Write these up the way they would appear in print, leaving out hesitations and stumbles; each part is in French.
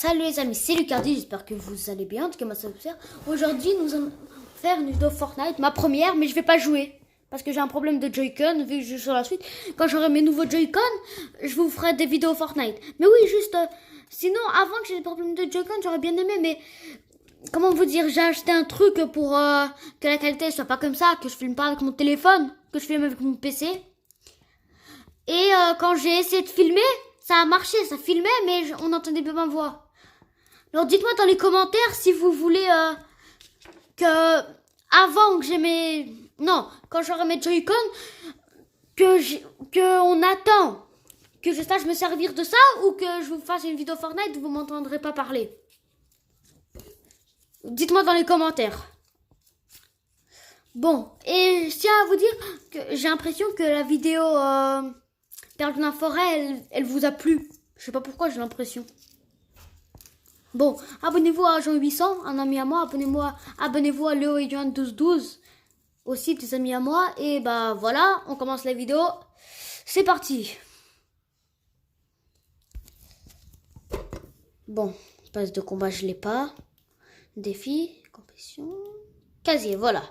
Salut les amis, c'est Lucardi, j'espère que vous allez bien, en tout cas moi ça vous sert. Aujourd'hui nous allons faire une vidéo Fortnite, ma première, mais je vais pas jouer. Parce que j'ai un problème de Joy-Con, vu que je joue sur la suite. Quand j'aurai mes nouveaux Joy-Con, je vous ferai des vidéos Fortnite. Mais oui, juste, sinon avant que j'ai des problèmes de Joy-Con, j'aurais bien aimé, mais... Comment vous dire, j'ai acheté un truc pour que la qualité soit pas comme ça, que je filme pas avec mon téléphone, que je filme avec mon PC. Et quand j'ai essayé de filmer, ça a marché, ça filmait, mais on entendait pas ma voix. Alors dites-moi dans les commentaires si vous voulez que avant que j'ai mes... Non, quand j'aurai mes Joy-Con, que on attend que je sache me servir de ça ou que je vous fasse une vidéo Fortnite où vous m'entendrez pas parler. Dites-moi dans les commentaires. Bon, et je tiens à vous dire que j'ai l'impression que la vidéo Perdu dans la forêt, elle vous a plu. Je sais pas pourquoi, j'ai l'impression. Bon, abonnez-vous à Jean800, un ami à moi. Abonnez-vous à Léo et Johan 1212, aussi des amis à moi. Et bah voilà, on commence la vidéo. C'est parti. Bon, passe de combat, je l'ai pas. Défi, compétition, casier, voilà.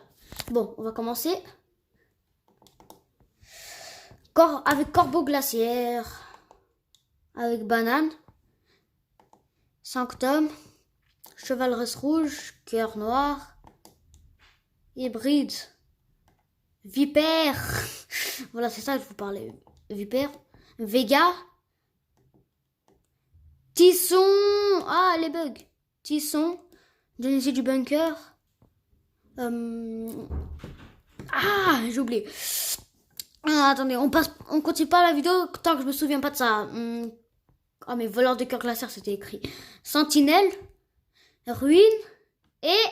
Bon, on va commencer. Avec corbeau glaciaire, avec banane, sanctum, chevaleresse rouge, cœur noir, hybride, vipère, voilà c'est ça que je vous parlais, vipère, Vega, Tisson, ah les bugs, Tisson, Genesis du bunker, j'ai oublié. Ah, attendez, on continue pas la vidéo tant que je me souviens pas de ça. Ah, mais voleur de cœur glaciaire, c'était écrit. Sentinelle, ruine et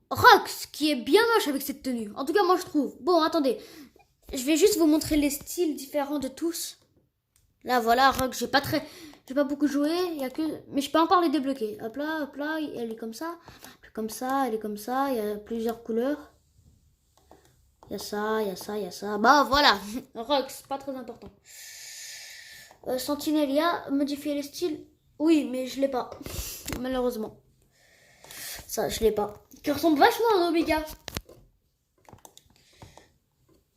Rox, qui est bien moche avec cette tenue. En tout cas, moi je trouve. Bon, attendez, je vais juste vous montrer les styles différents de tous. Là, voilà, Rox, j'ai pas beaucoup joué, il y a que, mais je peux encore les débloquer. Hop là, elle est comme ça, elle est comme ça, il y a plusieurs couleurs. Il y a ça, il y a ça, il y a ça. Bah voilà, Rox, pas très important. Sentinelia, modifier les styles. Oui, mais je l'ai pas. Malheureusement. Ça, je l'ai pas. Qui ressemble vachement à un Omega.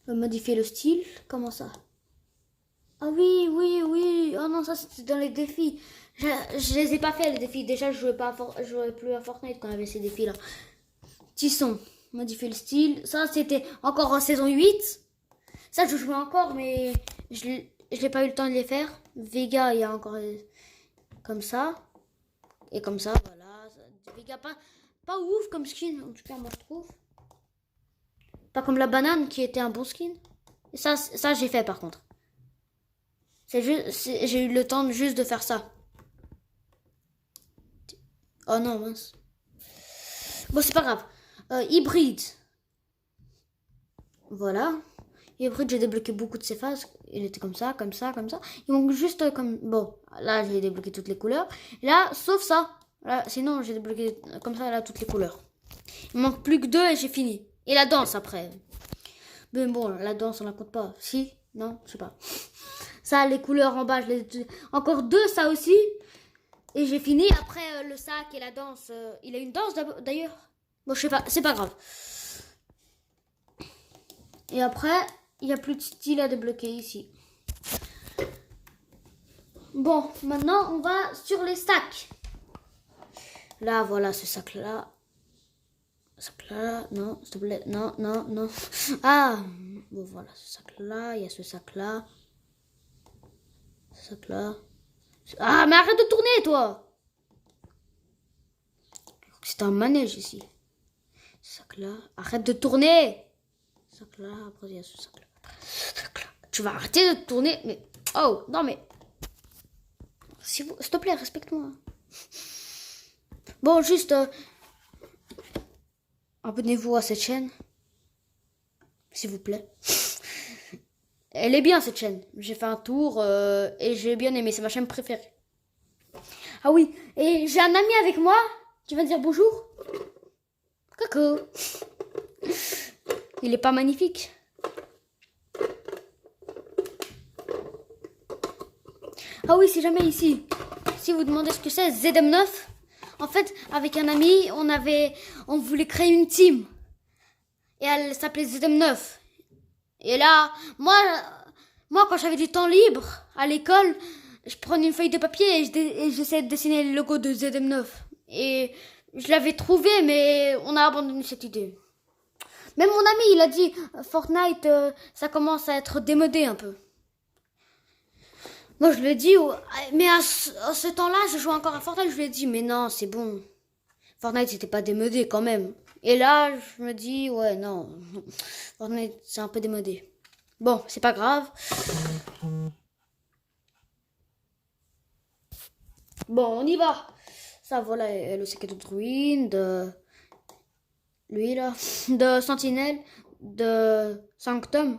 Modifier le style. Comment ça? Ah oui. Oh non, ça c'était dans les défis. Je les ai pas fait les défis. Déjà, je jouais plus à Fortnite quand il y avait ces défis là. Tisson. Modifier le style. Ça, c'était encore en saison 8. Ça, je jouais encore, mais je n'ai pas eu le temps de les faire. Vega, il y a encore comme ça. Et comme ça, voilà. Vega, pas ouf comme skin, en tout cas, moi, je trouve. Pas comme la banane, qui était un bon skin. Et ça j'ai fait, par contre. J'ai eu le temps juste de faire ça. Oh non, mince. Bon, c'est pas grave. Hybride. Voilà. Hybride, j'ai débloqué beaucoup de ses phases. Il était comme ça, comme ça, comme ça. Il manque juste comme... Bon, là, j'ai débloqué toutes les couleurs. Et là, sauf ça. Là, sinon, j'ai débloqué comme ça, là, toutes les couleurs. Il manque plus que 2 et j'ai fini. Et la danse, après. Mais bon, la danse, on la compte pas. Si? Non? Je sais pas. Ça, les couleurs en bas, encore 2, ça aussi. Et j'ai fini. Après, le sac et la danse. Il a une danse, d'ailleurs. Bon, je sais pas. C'est pas grave. Et après, il n'y a plus de style à débloquer ici. Bon, maintenant, on va sur les sacs. Là, voilà, ce sac-là. Sac-là, non, s'il te plaît, non. Ah, bon, voilà, ce sac-là, il y a ce sac-là. Ce sac-là. Ah, mais arrête de tourner, toi. C'est un manège, ici. Ce sac-là, arrête de tourner. Ce sac-là, après, il y a ce sac-là. Tu vas arrêter de tourner, mais... Oh, non, mais... S'il te plaît, respecte-moi. Bon, juste... abonnez-vous à cette chaîne. S'il vous plaît. Elle est bien, cette chaîne. J'ai fait un tour et j'ai bien aimé. C'est ma chaîne préférée. Ah oui, et j'ai un ami avec moi. Tu vas dire bonjour. Coucou. Il est pas magnifique? Ah oui, c'est jamais ici. si vous demandez ce que c'est, ZM9, en fait, avec un ami, on voulait créer une team. Et elle s'appelait ZM9. Et là, moi, quand j'avais du temps libre à l'école, je prenais une feuille de papier et j'essayais de dessiner le logo de ZM9. Et je l'avais trouvé, mais on a abandonné cette idée. Même mon ami, il a dit, Fortnite, ça commence à être démodé un peu. Moi, je lui ai dit, mais à ce temps-là, je jouais encore à Fortnite, je lui ai dit, mais non, c'est bon. Fortnite, c'était pas démodé quand même. Et là, je me dis, ouais, non. Fortnite, c'est un peu démodé. Bon, c'est pas grave. Bon, on y va. Ça, voilà, le secret de Druide, lui, là, de Sentinelle, de Sanctum,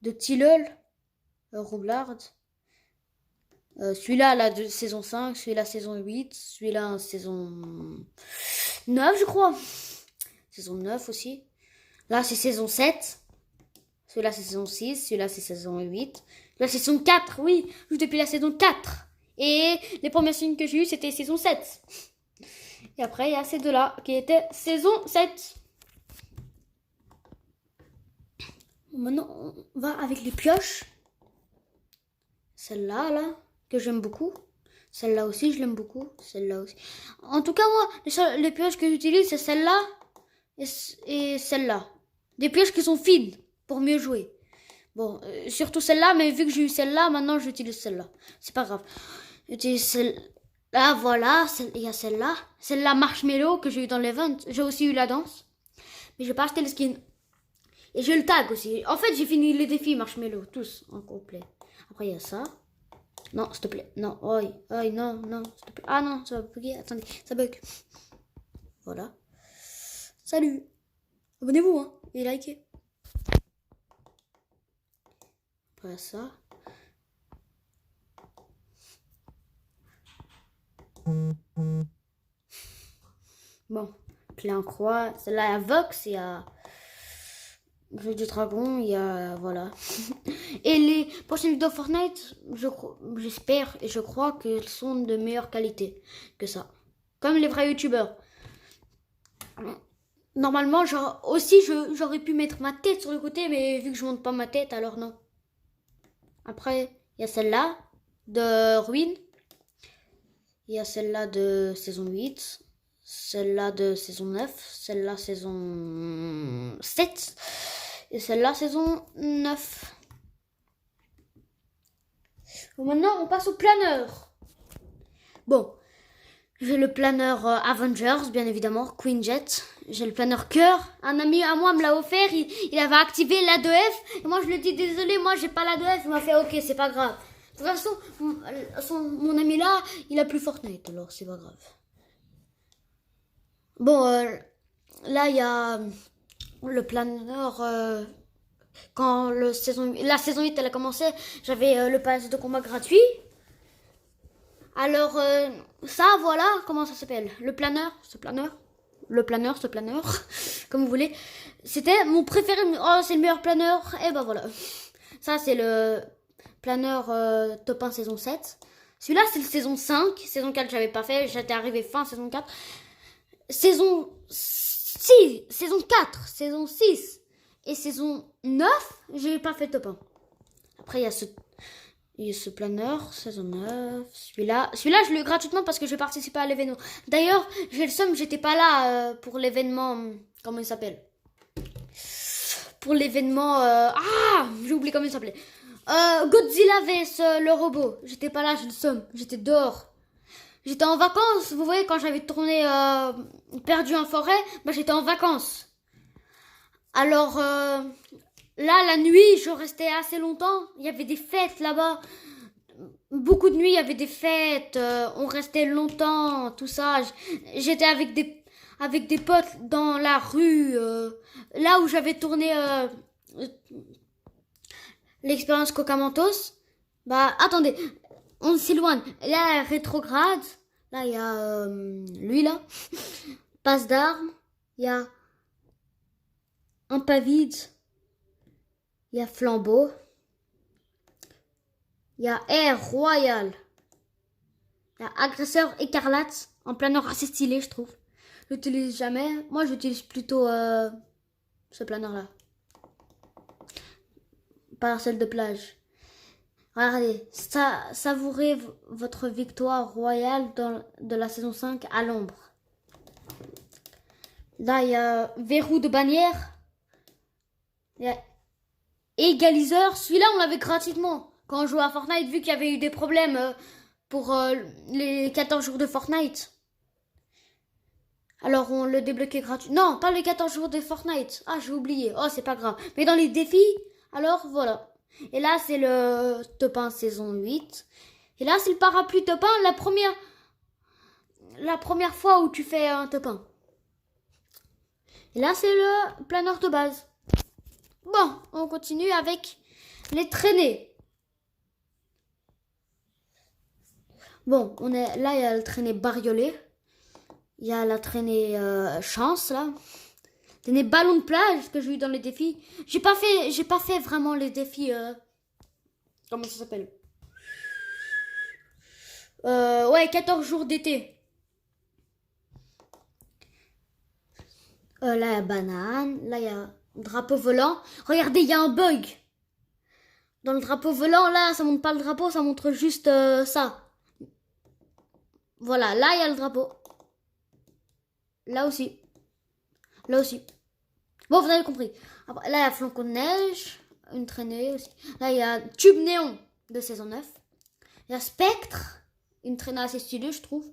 de Tilleul, Roublard. Celui-là, là, de saison 5, celui-là, saison 8, celui-là, saison 9, je crois. Saison 9 aussi. Là, c'est saison 7. Celui-là, c'est saison 6. Celui-là, c'est saison 8. Là, c'est saison 4, oui. Je joue depuis la saison 4. Et les premières signes que j'ai eues, c'était saison 7. Et après, il y a ces deux-là, qui étaient saison 7. Maintenant, on va avec les pioches. Celle-là, là, que j'aime beaucoup. Celle-là aussi, je l'aime beaucoup. Celle-là aussi. En tout cas, moi, les pioches que j'utilise, c'est celle-là et celle-là. Des pioches qui sont fines pour mieux jouer. Bon, surtout celle-là, mais vu que j'ai eu celle-là, maintenant j'utilise celle-là. C'est pas grave. J'utilise celle-là, voilà. Il y a celle-là. Celle-là, Marshmallow, que j'ai eu dans l'event. J'ai aussi eu la danse. Mais j'ai pas acheté le skin. Et j'ai le tag aussi. En fait, j'ai fini les défis Marshmallow, tous en complet. Après, il y a ça. Non, s'il te plaît. Non, oi, non, non, s'il te plaît. Ah non, ça va bugger. Attendez, ça bug. Voilà. Salut. Abonnez-vous, hein, et likez. Après ça. Bon, clé en croix. Celle-là, il y a Vox, il y a Jeu du Dragon, il y a... Voilà. Et les prochaines vidéos Fortnite, j'espère et je crois qu'elles sont de meilleure qualité que ça. Comme les vrais youtubeurs. Normalement, j'aurais pu mettre ma tête sur le côté, mais vu que je monte pas ma tête, alors non. Après, il y a celle-là de Ruine. Il y a celle-là de saison 8. Celle-là de saison 9. Celle-là saison 7. Et celle-là saison 9. Bon, maintenant, on passe au planeur. Bon. J'ai le planeur Avengers, bien évidemment, Queen Jet. J'ai le planeur Cœur. Un ami à moi me l'a offert. Il avait activé l'A2F. Et moi, je lui ai dit, désolé, moi, j'ai pas l'A2F. Il m'a fait, ok, c'est pas grave. De toute façon, mon ami là, il a plus Fortnite, alors c'est pas grave. Bon, là, il y a le planeur... quand la saison 8, elle a commencé, j'avais le pass de combat gratuit. Alors, ça, voilà, comment ça s'appelle? Le planeur, ce planeur, comme vous voulez. C'était mon préféré. Oh, c'est le meilleur planeur. Et ben voilà. Ça, c'est le planeur top 1 saison 7. Celui-là, c'est le saison 5. Saison 4, j'avais pas fait. J'étais arrivé fin saison 4. Saison 6, saison 4, saison 6 et saison 9, j'ai pas fait top 1. Après, il y a ce planeur, saison 9, celui-là, je l'ai eu gratuitement parce que je participais à l'événement. D'ailleurs, j'ai le seum, j'étais pas là pour l'événement, comment il s'appelle? Pour l'événement, j'ai oublié comment il s'appelait. Godzilla vs le robot. J'étais pas là, j'ai le seum, j'étais dehors. J'étais en vacances, vous voyez, quand j'avais tourné Perdu en forêt, j'étais en vacances. Alors, là, la nuit, je restais assez longtemps. Il y avait des fêtes là-bas. Beaucoup de nuits, il y avait des fêtes. On restait longtemps, tout ça. J'étais avec des potes dans la rue. Là où j'avais tourné l'expérience Coca-Mentos. Attendez, on s'éloigne. Là, rétrograde. Là, il y a lui, là. Passe d'armes. Il y a un pas vide. Il y a flambeau. Il y a Air Royal. Il y a agresseur écarlate en planeur assez stylé, je trouve. Je l'utilise jamais. Moi, j'utilise plutôt ce planeur-là. Parcelle de plage. Regardez, savourez votre victoire royale de la saison 5 à l'ombre. Là, il y a verrou de bannière. Il y a égaliseur. Celui-là, on l'avait gratuitement. Quand on jouait à Fortnite, vu qu'il y avait eu des problèmes pour les 14 jours de Fortnite. Alors, on le débloquait gratuit. Non, pas les 14 jours de Fortnite. Ah, j'ai oublié. Oh, c'est pas grave. Mais dans les défis, alors, voilà. Et là, c'est le top 1 saison 8. Et là, c'est le parapluie top 1, la première fois où tu fais un top 1. Et là, c'est le planeur de base. Bon, on continue avec les traînées. Bon, là, il y a le traînée bariolé. Il y a la traînée chance, là. Traînée ballon de plage que j'ai eu dans les défis. J'ai pas fait vraiment les défis. Comment ça s'appelle? Ouais, 14 jours d'été. Là, il y a banane. Là, il y a drapeau volant. Regardez, il y a un bug. Dans le drapeau volant, là, ça montre pas le drapeau, ça montre juste ça. Voilà, là, il y a le drapeau. Là aussi. Là aussi. Bon, vous avez compris. Après, là, il y a flocon de neige. Une traînée aussi. Là, il y a tube néon de saison 9. Il y a spectre. Une traînée assez stylée, je trouve.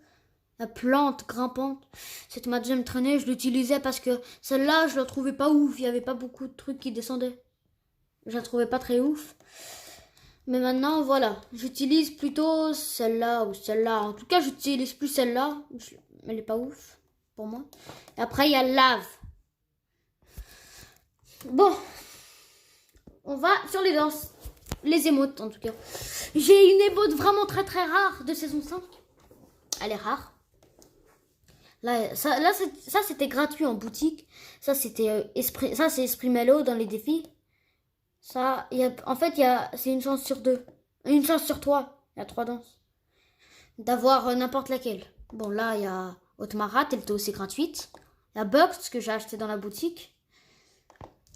La plante grimpante. C'était ma deuxième traînée. Je l'utilisais parce que celle-là, je la trouvais pas ouf. Il y avait pas beaucoup de trucs qui descendaient. Je la trouvais pas très ouf. Mais maintenant, voilà. J'utilise plutôt celle-là ou celle-là. En tout cas, j'utilise plus celle-là. Elle est pas ouf pour moi. Et après, il y a lave. Bon. On va sur les danses. Les émotes, en tout cas. J'ai une émote vraiment très très rare de saison 5. Elle est rare. Là, ça c'était gratuit en boutique. Ça, c'était c'est Esprit Mello dans les défis. Ça, en fait, c'est une chance sur 2. Une chance sur 3. Il y a 3 danses. D'avoir n'importe laquelle. Bon, là, il y a Otmarat, elle était aussi gratuite. Il y a Bugs, que j'ai acheté dans la boutique.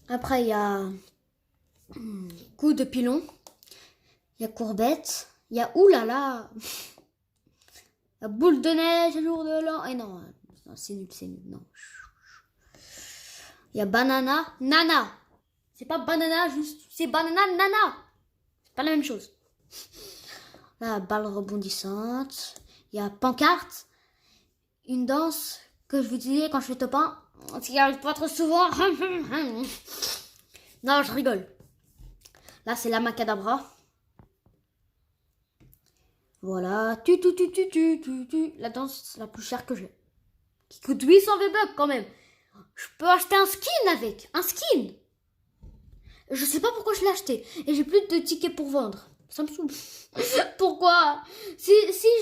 Après, il y a Coup de pilon. Il y a Courbette. Il y a Oulala. Il y a Boule de neige, jour de l'an. Et non, c'est nul, non. Il y a Banana, Nana. C'est pas banana, juste, c'est banana, nana. C'est pas la même chose. Là, balle rebondissante. Il y a pancarte. Une danse que je vous disais quand je fais top 1. Qui arrive pas trop souvent. Non, je rigole. Là, c'est la macadabra. Voilà. La danse la plus chère que j'ai. Qui coûte 800 V-Bucks quand même. Je peux acheter un skin avec. Un skin. Je sais pas pourquoi je l'ai acheté. Et j'ai plus de tickets pour vendre. Ça me saoule. Pourquoi? Si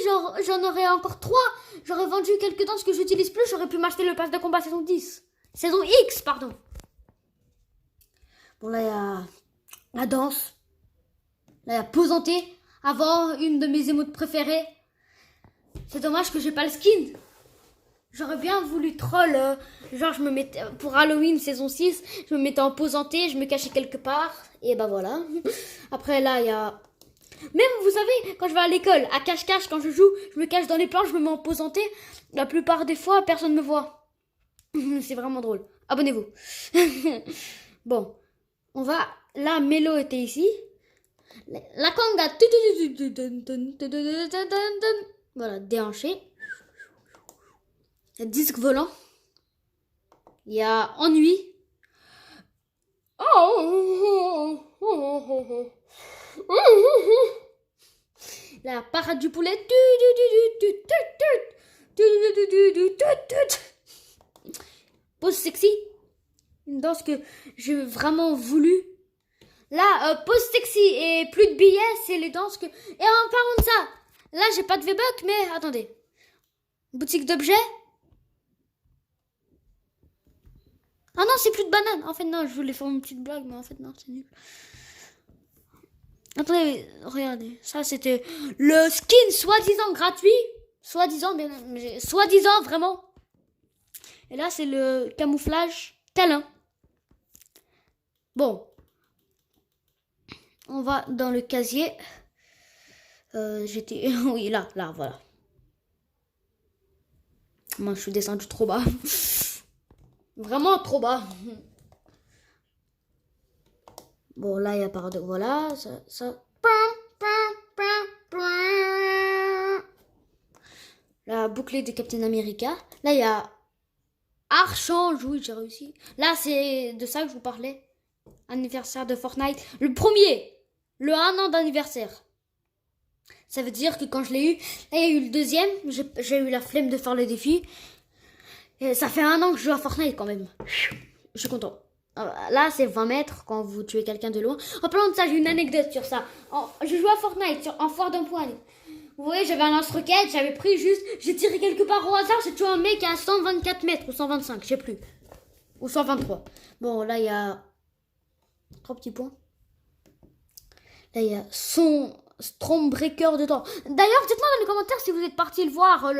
j'en aurais encore 3, j'aurais vendu quelques danses que j'utilise plus, j'aurais pu m'acheter le pass de combat saison 10. Saison X, pardon. Bon, là, il y a la danse. Là, il y a posanté. Avant, une de mes émotes préférées. C'est dommage que j'ai pas le skin. J'aurais bien voulu troll. Genre, je me mettais pour Halloween saison 6, je me mettais en posanté, je me cachais quelque part. Et bah voilà. Après, là, il y a... Même, vous savez, quand je vais à l'école, à cache-cache, quand je joue, je me cache dans les planches, je me mets en posanté. La plupart des fois, personne me voit. C'est vraiment drôle. Abonnez-vous. Bon, on va... Là, Mélo était ici. La conga. Voilà, déhanché. Il y a disque volant. Il y a ennui. La parade du poulet. Pose sexy. Une danse que j'ai vraiment voulu. Là, pose sexy et plus de billets, c'est les danses que... Et en parlant de ça, là, j'ai pas de V-Bucks, mais attendez. Boutique d'objets. Ah non, c'est plus de bananes. En fait, non, je voulais faire une petite blague, mais en fait, non, c'est nul. Attendez, regardez. Ça, c'était le skin soi-disant gratuit. Soi-disant, soi-disant, vraiment. Et là, c'est le camouflage câlin. Bon. On va dans le casier. J'étais... Oui, là, voilà. Moi, je suis descendu trop bas. Vraiment trop bas. Bon, là, il y a par deux. Voilà, ça. La bouclée de Captain America. Là, il y a Archange. Oui, j'ai réussi. Là, c'est de ça que je vous parlais. Anniversaire de Fortnite. Le premier. Le 1 an d'anniversaire. Ça veut dire que quand je l'ai eu, là, il y a eu le deuxième. J'ai eu la flemme de faire le défi. Et ça fait 1 an que je joue à Fortnite quand même. Je suis content. Là, c'est 20 mètres quand vous tuez quelqu'un de loin. En parlant de ça, j'ai une anecdote sur ça. Je jouais à Fortnite en foire d'empoigne. Vous voyez, j'avais un lance-roquette, j'avais pris juste... J'ai tiré quelque part au hasard, j'ai tué un mec à 124 mètres ou 125, je sais plus. Ou 123. Bon, là, il y a... 3 petits points. Là, il y a son Stormbreaker dedans. D'ailleurs, dites-moi dans les commentaires si vous êtes parti le voir,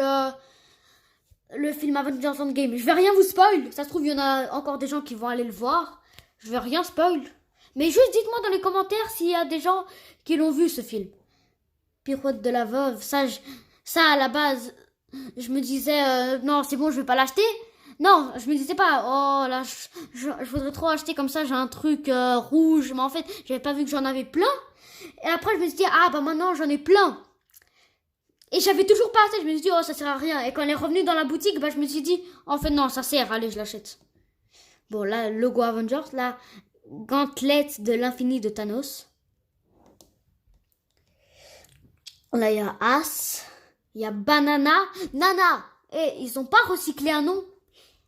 le film Avengers Endgame. Je vais rien vous spoil. Ça se trouve, il y en a encore des gens qui vont aller le voir. Je vais rien spoil. Mais juste dites-moi dans les commentaires s'il y a des gens qui l'ont vu, ce film. Pirouette de la veuve. Ça à la base, je me disais, non, c'est bon, je vais pas l'acheter. Non, je me disais pas, oh là, je voudrais trop acheter comme ça, j'ai un truc rouge. Mais en fait, j'avais pas vu que j'en avais plein. Et après, je me suis dit, ah bah maintenant, j'en ai plein. Et j'avais toujours pas acheté, je me suis dit, oh, ça sert à rien. Et quand elle est revenue dans la boutique, bah, je me suis dit, en fait, non, ça sert, allez, je l'achète. Bon, là, logo Avengers, la gantelette de l'infini de Thanos. Là, il y a As, il y a Banana, Nana. Et ils ont pas recyclé un nom.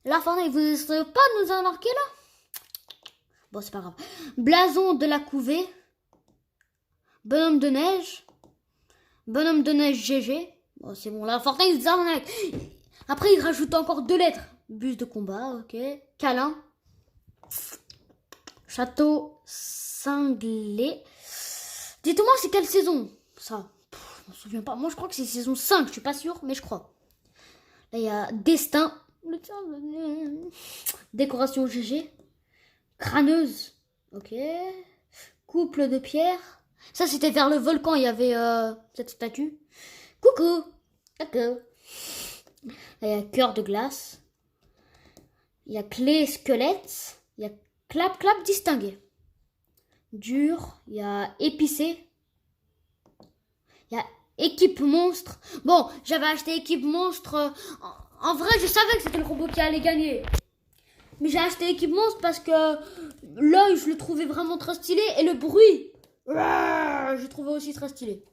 Là, Fortnite, vous ne savez pas nous en marquer, là? Bon, c'est pas grave. Blason de la couvée. Bonhomme de neige. Bonhomme de neige GG. Bon, c'est bon, là, Fortnite, ils arnaquent. Après, ils rajoutent encore 2 lettres. Bus de combat, ok. Câlin. Château cinglé. Dites-moi, c'est quelle saison, ça? Je m'en souviens pas. Moi, je crois que c'est saison 5. Je suis pas sûre, mais je crois. Là, il y a Destin. Décoration GG. Crâneuse. Ok. Couple de pierre. Ça, c'était vers le volcan. Il y avait cette statue. Coucou. Coucou. Là, il y a cœur de glace. Il y a clé squelette. Il y a clap clap distingué. Dur. Il y a épicé. Il y a équipe monstre. Bon, j'avais acheté équipe monstre. En vrai, je savais que c'était le robot qui allait gagner. Mais j'ai acheté équipe monstre parce que l'œil, je le trouvais vraiment très stylé. Et le bruit, je le trouvais aussi très stylé.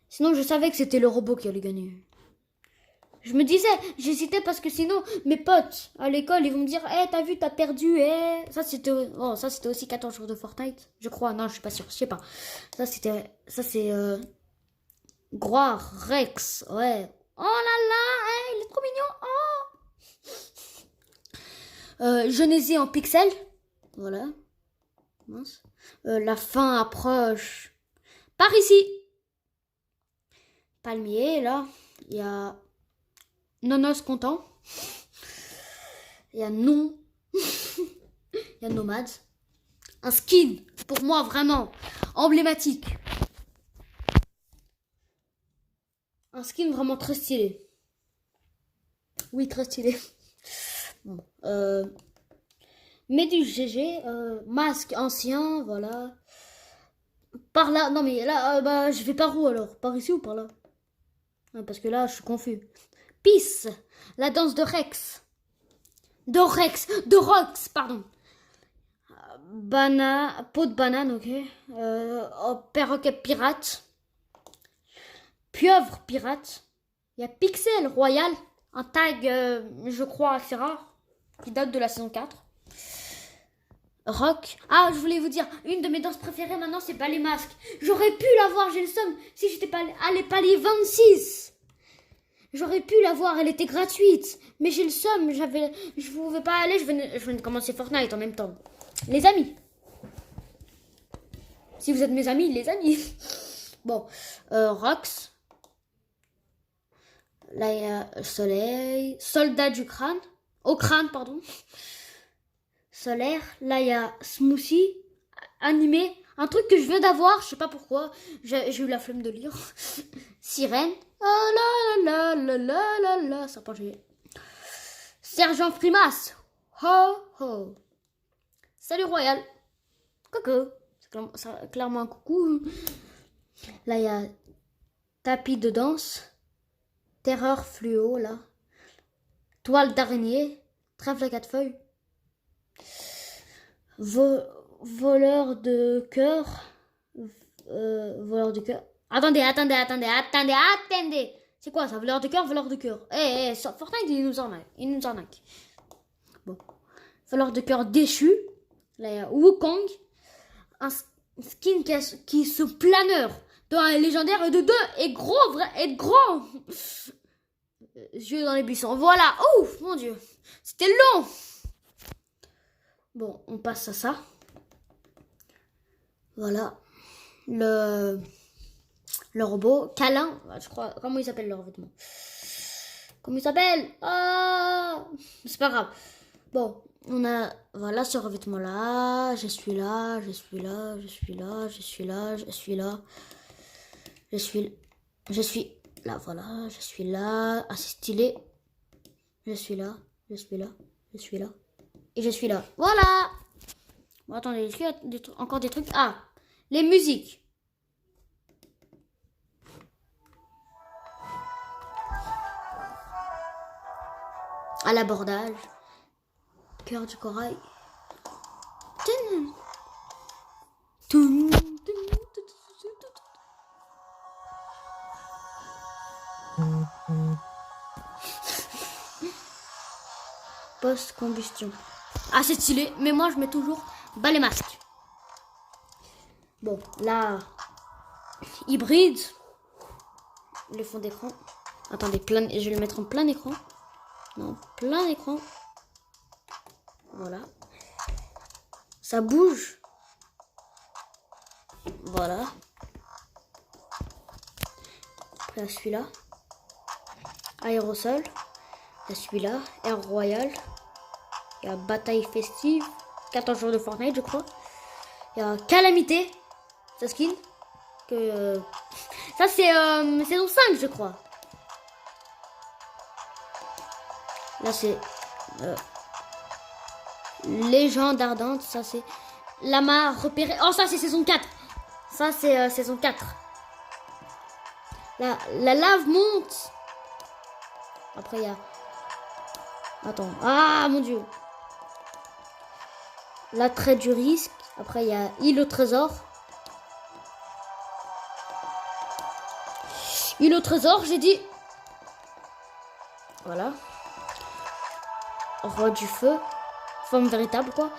Sinon, je savais que c'était le robot qui allait gagner. Je me disais, j'hésitais parce que sinon, mes potes à l'école, ils vont me dire, t'as vu, t'as perdu, Ça, c'était aussi 14 jours de Fortnite. Je crois, non, je suis pas sûre, je sais pas. Ça, c'est Groire, Rex, ouais. Oh là là, il est trop mignon, Genésie en pixels. Voilà. Mince. La fin approche. Par ici. Palmier, là. Il y a Nonos content. Il y a non. Il y a nomade. Un skin, pour moi, vraiment emblématique. Un skin vraiment très stylé. Oui, très stylé. Bon, Méduse GG, masque ancien, voilà. Par là, non mais là, bah, je vais par où alors? Par ici ou par là? Parce que là, je suis confus. Peace, la danse de Rex. De Rox, pardon. Peau de banane, ok. Perroquet pirate. Pieuvre pirate. Il y a Pixel Royal, un tag, je crois, assez rare, qui date de la saison 4. Rock. Ah, je voulais vous dire, une de mes danses préférées maintenant, c'est Ballet Masque. J'aurais pu l'avoir, j'ai le seum, si j'étais pas allé palier 26. J'aurais pu l'avoir, elle était gratuite. Mais j'ai le seum, je pouvais pas aller, je venais de commencer Fortnite en même temps. Les amis, Si vous êtes mes amis, les amis. Bon, Rox. Là, il y a Soleil. Soldat du crâne. Au crâne, pardon. Solaire. Là, il y a Smoothie. Animé. Un truc que je viens d'avoir, je sais pas pourquoi. J'ai eu la flemme de lire. Sirène. Oh là là là là là là. Ça pas j'ai. Sergent Frimas. Ho ho. Salut Royal. Coucou. C'est clairement un coucou. Là, il y a tapis de danse. Terreur fluo, là. Toile d'araignée. Trèfle à 4 feuilles. Voleur de cœur. Voleur de cœur. Attendez. C'est quoi ça? Voleur de cœur, voleur de cœur. Fortnite, il nous arnaque. Bon. Voleur de cœur déchu. Là, il y a Wukong. Un skin qui se planeur. Dans un légendaire de 2 et gros, vrai, et gros. Yeux dans les buissons. Voilà. Ouf, mon Dieu. C'était long. Bon, on passe à ça. Voilà. Le robot. Câlin. Je crois. Comment il s'appelle leur vêtement? Comment il s'appelle? Ah, c'est pas grave. Bon, on a. Voilà ce revêtement-là. Je suis là. Là, voilà. Je suis là. Assez stylé. Je suis là. Et je suis là. Voilà. Bon, attendez. Est-ce qu'il y a encore des trucs? Ah, les musiques. À l'abordage. Cœur du corail. Post-combustion. Ah, c'est stylé, mais moi je mets toujours bas les masques. Bon, là, hybride. Le fond d'écran. Attendez, je vais le mettre en plein écran. Non, plein écran. Voilà. Ça bouge. Voilà. Après, celui-là. Aérosol. Il y a celui-là. Air Royal. Il y a Bataille Festive. 14 jours de Fortnite, je crois. Il y a Calamité. Sa skin. Ça, c'est saison 5, je crois. Là, c'est Légende ardente. Ça, c'est Lama repéré. Oh, ça, c'est saison 4. Ça, c'est saison 4. La lave monte. Après, il y a... Attends. Ah, mon Dieu. L'attrait du risque. Après, il y a île au trésor. Île au trésor, j'ai dit. Voilà. Roi du feu. Forme véritable, quoi.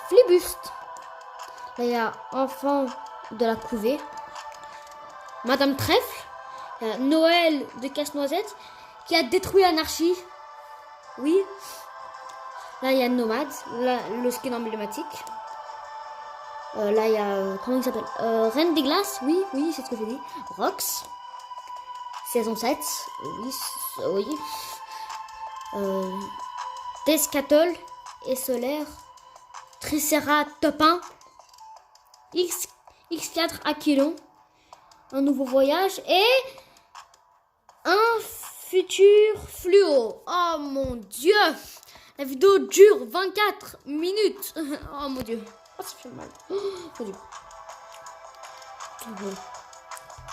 Flibuste. Là, il y a enfant de la couvée. Madame Trèfle. Il y a Noël de Casse-Noisette qui a détruit Anarchie. Oui. Là, il y a Nomade. Là, le skin emblématique. Là, il y a... comment il s'appelle? Reine des Glaces. Oui, c'est ce que je dis. Rox. Saison 7. Oui. Tescatol et Solaire. Tricera Top 1. X4 Aquilon. Un nouveau voyage. Et... un futur fluo. Oh mon Dieu. La vidéo dure 24 minutes. Oh mon Dieu. Oh, ça fait mal. Oh mon Dieu.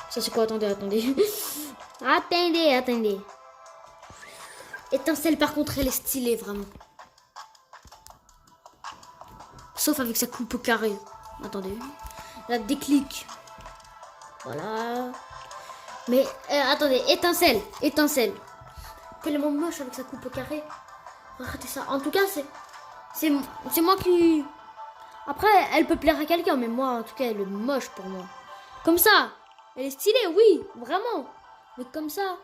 Ça c'est quoi? Attendez. Attendez. Étincelle par contre elle est stylée vraiment. Sauf avec sa coupe au carré. Attendez. La déclic. Voilà. Mais attendez, étincelle. Tellement moche avec sa coupe au carré. Regardez ça. En tout cas, c'est moi qui... Après, elle peut plaire à quelqu'un, mais moi, en tout cas, elle est moche pour moi. Comme ça. Elle est stylée, oui, vraiment. Mais comme ça.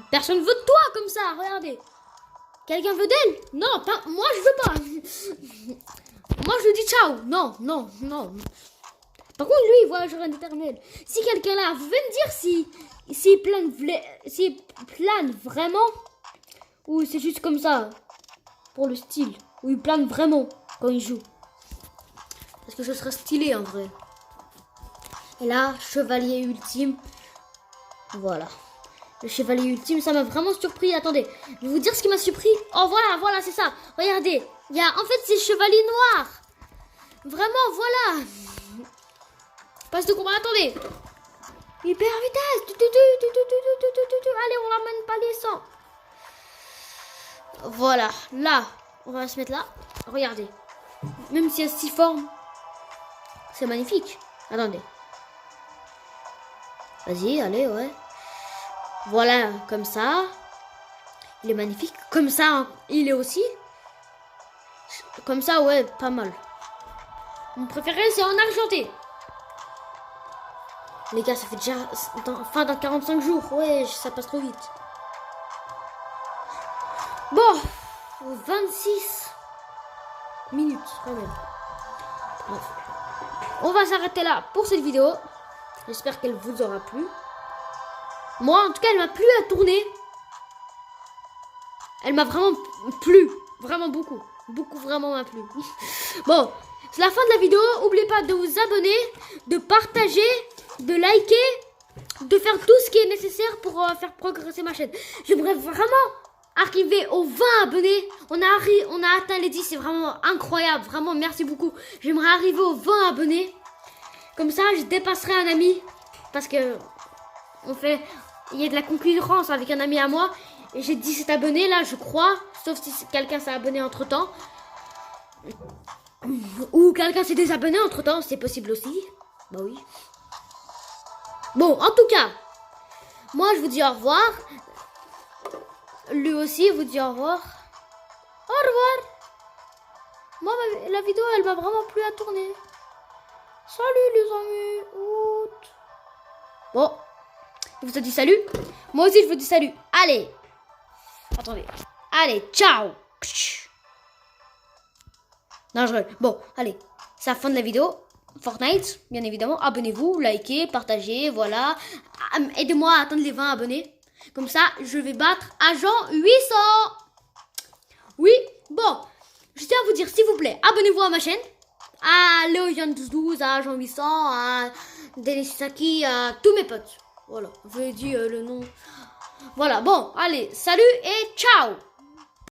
Personne veut de toi comme ça, regardez. Quelqu'un veut d'elle? Non, pas moi, je veux pas. Moi, je lui dis ciao. Non, non, non. Par contre, lui, il voyageur indéterminé. Si quelqu'un là, vous pouvez me dire s'il plane vraiment ou c'est juste comme ça pour le style. Ou il plane vraiment quand il joue. Parce que ce serait stylé en vrai. Et là, chevalier ultime. Voilà. Le chevalier ultime, ça m'a vraiment surpris. Attendez, je vais vous dire ce qui m'a surpris. Oh voilà, voilà, c'est ça. Regardez, il y a, en fait, c'est chevalier noir. Vraiment, voilà. Passe de combat, attendez. Hyper vitesse. Allez, on l'emmène pas les 100. Voilà, là, on va se mettre là. Regardez. Même s'il y a 6 formes, c'est magnifique. Attendez. Vas-y, allez, ouais. Voilà, comme ça. Il est magnifique. Comme ça, il est aussi. Comme ça, ouais, pas mal. Mon préféré, c'est en argenté. Les gars, ça fait déjà dans 45 jours. Ouais, ça passe trop vite. Bon, 26 minutes quand même. Bref. On va s'arrêter là pour cette vidéo. J'espère qu'elle vous aura plu. Moi, en tout cas, elle m'a plu à tourner. Elle m'a vraiment plu. Vraiment beaucoup. Beaucoup vraiment m'a plu. Bon, c'est la fin de la vidéo. N'oubliez pas de vous abonner, de partager, de liker, de faire tout ce qui est nécessaire pour faire progresser ma chaîne. J'aimerais vraiment arriver aux 20 abonnés. On a atteint les 10. C'est vraiment incroyable. Vraiment, merci beaucoup. J'aimerais arriver aux 20 abonnés. Comme ça, je dépasserai un ami. Parce que il y a de la concurrence avec un ami à moi. Et j'ai 17 abonnés là, je crois. Sauf si quelqu'un s'est abonné entre temps. Ou quelqu'un s'est désabonné entre temps, c'est possible aussi. Bah oui. Bon, en tout cas, moi je vous dis au revoir. Lui aussi vous dit au revoir. Au revoir. Moi, la vidéo, elle m'a vraiment plu à tourner. Salut les amis. Out. Bon, je vous dis salut. Moi aussi, je vous dis salut. Allez. Attendez. Allez, ciao. Dangereux. Bon, allez. C'est la fin de la vidéo. Fortnite, bien évidemment. Abonnez-vous, likez, partagez, voilà. Aidez-moi à atteindre les 20 abonnés. Comme ça, je vais battre agent 800. Oui, bon. Je tiens à vous dire, s'il vous plaît, abonnez-vous à ma chaîne. À Léo12, à agent 800, à Denisaki, à tous mes potes. Voilà, je vous ai dit le nom. Voilà, bon, allez, salut et ciao.